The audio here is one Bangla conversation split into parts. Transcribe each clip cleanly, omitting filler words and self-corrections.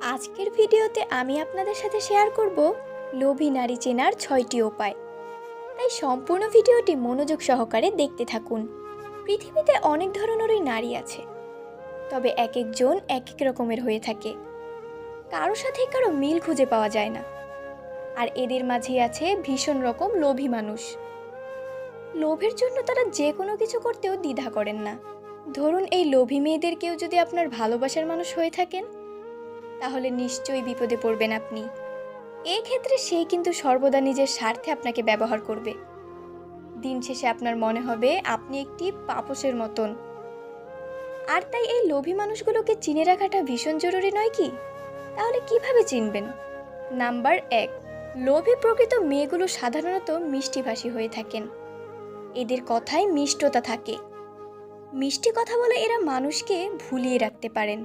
আজকের ভিডিওতে আমি আপনাদের সাথে শেয়ার করব লোভী নারী চেনার 6টি উপায়। তাই সম্পূর্ণ ভিডিওটি মনোযোগ সহকারে দেখতে থাকুন। পৃথিবীতে অনেক ধরনেরই নারী আছে, তবে এক একজন এক এক রকমের হয়ে থাকে। কারো সাথে কারো মিল খুঁজে পাওয়া যায় না। আর এদের মাঝেই আছে ভীষণ রকম লোভী মানুষ। লোভের জন্য তারা যে কোনো কিছু করতেও দ্বিধা করেন না। ধরুন, এই লোভী মেয়েদের কেউ যদি আপনার ভালোবাসার মানুষ হয়ে থাকেন, তাহলে নিশ্চয়ই বিপদে পড়বেন আপনি। এই ক্ষেত্রে সেই কিন্তু সর্বদা নিজের স্বার্থে আপনাকে ব্যবহার করবে। দিন শেষে আপনার মনে হবে আপনি একটি পাপোশের মতন। আর তাই এই লোভী মানুষগুলোকে চিনে রাখাটা ভীষণ জরুরি নয় কি? তাহলে কিভাবে চিনবেন? নাম্বার 1, লোভী প্রকৃত মেয়েগুলো সাধারণত মিষ্টিভাষী হয়ে থাকেন। এদের কথায় মিষ্টতা থাকে। মিষ্টি কথা বলে এরা মানুষকে ভুলিয়ে রাখতে পারেন।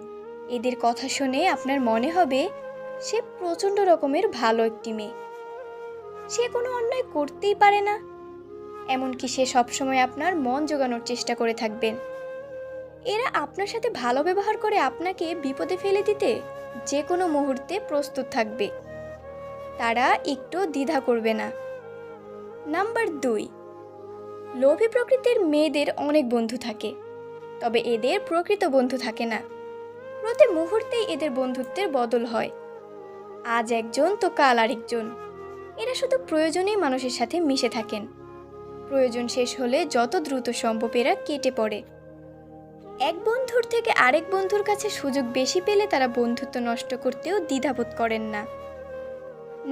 এদের কথা শুনে আপনার মনে হবে সে প্রচণ্ড রকমের ভালো একটি মেয়ে, সে কোনো অন্যায় করতেই পারে না। এমনকি সে সবসময় আপনার মন জোগানোর চেষ্টা করে থাকবেন। এরা আপনার সাথে ভালো ব্যবহার করে আপনাকে বিপদে ফেলে দিতে যে কোনো মুহূর্তে প্রস্তুত থাকবে। তারা একটু দ্বিধা করবে না। নাম্বার 2, লোভী প্রকৃতির মেয়েদের অনেক বন্ধু থাকে, তবে এদের প্রকৃত বন্ধু থাকে না। প্রতি মুহূর্তেই এদের বন্ধুত্বের বদল হয়। আজ একজন তো কাল আরেকজন। এরা শুধু প্রয়োজনেই মানুষের সাথে মিশে থাকেন। প্রয়োজন শেষ হলে যত দ্রুত সম্ভব এরা কেটে পড়ে। এক বন্ধুর থেকে আরেক বন্ধুর কাছে সুযোগ বেশি পেলে তারা বন্ধুত্ব নষ্ট করতেও দ্বিধাবোধ করেন না।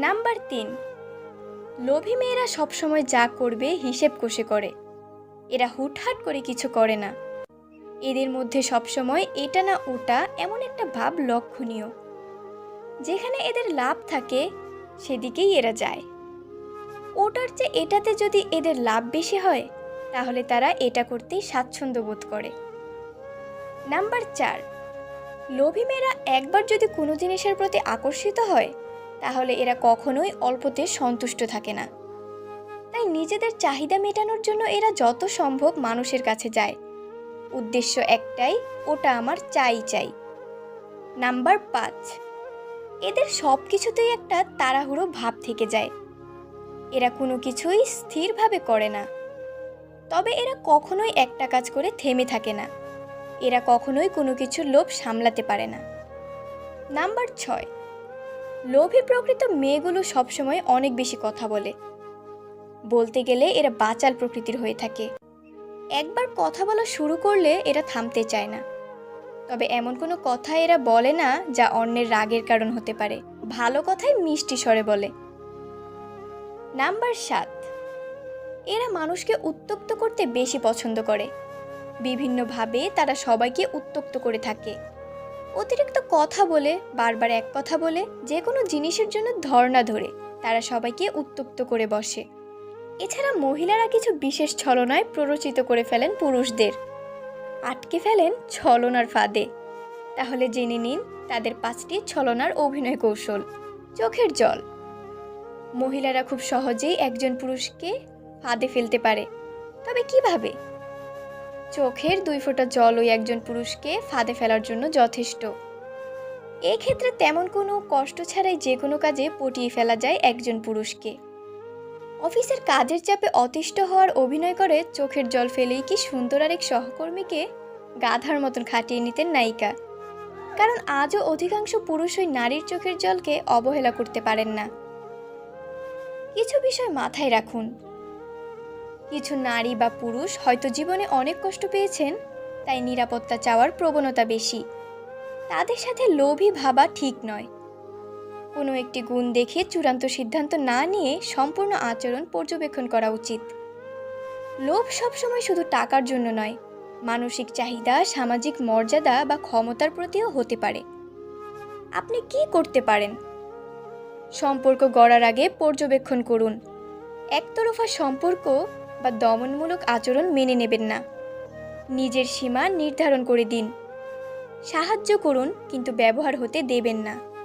নাম্বার 3, লোভী মেয়েরা সবসময় যা করবে হিসেব কষে করে। এরা হুটহাট করে কিছু করে না। এদের মধ্যে সবসময় এটা না ওটা এমন একটা ভাব লক্ষণীয়। যেখানে এদের লাভ থাকে সেদিকেই এরা যায়। ওটার চেয়ে এটাতে যদি এদের লাভ বেশি হয়, তাহলে তারা এটা করতেই স্বাচ্ছন্দ্য বোধ করে। নাম্বার 4, লোভী মেয়েরা একবার যদি কোনো জিনিসের প্রতি আকর্ষিত হয়, তাহলে এরা কখনোই অল্পতে সন্তুষ্ট থাকে না। তাই নিজেদের চাহিদা মেটানোর জন্য এরা যত সম্ভব মানুষের কাছে যায়। উদ্দেশ্য একটাই, ওটা আমার চাই চাই। নাম্বার 5, এদের সব কিছুতেই একটা তাড়াহুড়ো ভাব থেকে যায়। এরা কোনো কিছুই স্থিরভাবে করে না। তবে এরা কখনোই একটা কাজ করে থেমে থাকে না। এরা কখনোই কোনো কিছুর লোভ সামলাতে পারে না। নাম্বার 6, লোভী প্রকৃত মেয়েগুলো সবসময় অনেক বেশি কথা বলে। বলতে গেলে এরা বাচাল প্রকৃতির হয়ে থাকে। একবার কথা বলা শুরু করলে এরা থামতে চায় না। তবে এমন কোনো কথা এরা বলে না যা অন্যের রাগের কারণ হতে পারে। ভালো কথাই মিষ্টি স্বরে বলে। নাম্বার 7, এরা মানুষকে উত্ত্যক্ত করতে বেশি পছন্দ করে। বিভিন্নভাবে তারা সবাইকে উত্ত্যক্ত করে থাকে। অতিরিক্ত কথা বলে, বারবার এক কথা বলে, যে কোনো জিনিসের জন্য ধর্ণা ধরে তারা সবাইকে উত্ত্যক্ত করে বসে। এছাড়া মহিলারা কিছু বিশেষ ছলনায় প্ররোচিত করে ফেলেন পুরুষদের, আটকে ফেলেন ছলনার ফাঁদে। তাহলে জেনে নিন তাদের 5টি ছলনার অভিনয় কৌশল। চোখের জল। মহিলারা খুব সহজেই একজন পুরুষকে ফাঁদে ফেলতে পারে। তবে কিভাবে? চোখের 2 ফোঁটা জলই একজন পুরুষকে ফাঁদে ফেলার জন্য যথেষ্ট। এক্ষেত্রে তেমন কোনো কষ্ট ছাড়াই যে কোনো কাজে পটিয়ে ফেলা যায় একজন পুরুষকে। অফিসের কাজের চাপে অতিষ্ঠ হওয়ার অভিনয় করে চোখের জল ফেলেই কি সুন্দর আরেক সহকর্মীকে গাধার মতন খাটিয়ে নিতেন নায়িকা। কারণ আজও অধিকাংশ পুরুষই নারীর চোখের জলকে অবহেলা করতে পারেন না। কিছু বিষয় মাথায় রাখুন। কিছু নারী বা পুরুষ হয়তো জীবনে অনেক কষ্ট পেয়েছেন, তাই নিরাপত্তা চাওয়ার প্রবণতা বেশি। তাদের সাথে লোভী ভাবা ঠিক নয়। কোনো একটি গুণ দেখে চূড়ান্ত সিদ্ধান্ত না নিয়ে সম্পূর্ণ আচরণ পর্যবেক্ষণ করা উচিত। লোভ সবসময় শুধু টাকার জন্য নয়, মানসিক চাহিদা, সামাজিক মর্যাদা বা ক্ষমতার প্রতিও হতে পারে। আপনি কি করতে পারেন? সম্পর্ক গড়ার আগে পর্যবেক্ষণ করুন। একতরফা সম্পর্ক বা দমনমূলক আচরণ মেনে নেবেন না। নিজের সীমা নির্ধারণ করে দিন। সাহায্য করুন, কিন্তু ব্যবহার হতে দেবেন না।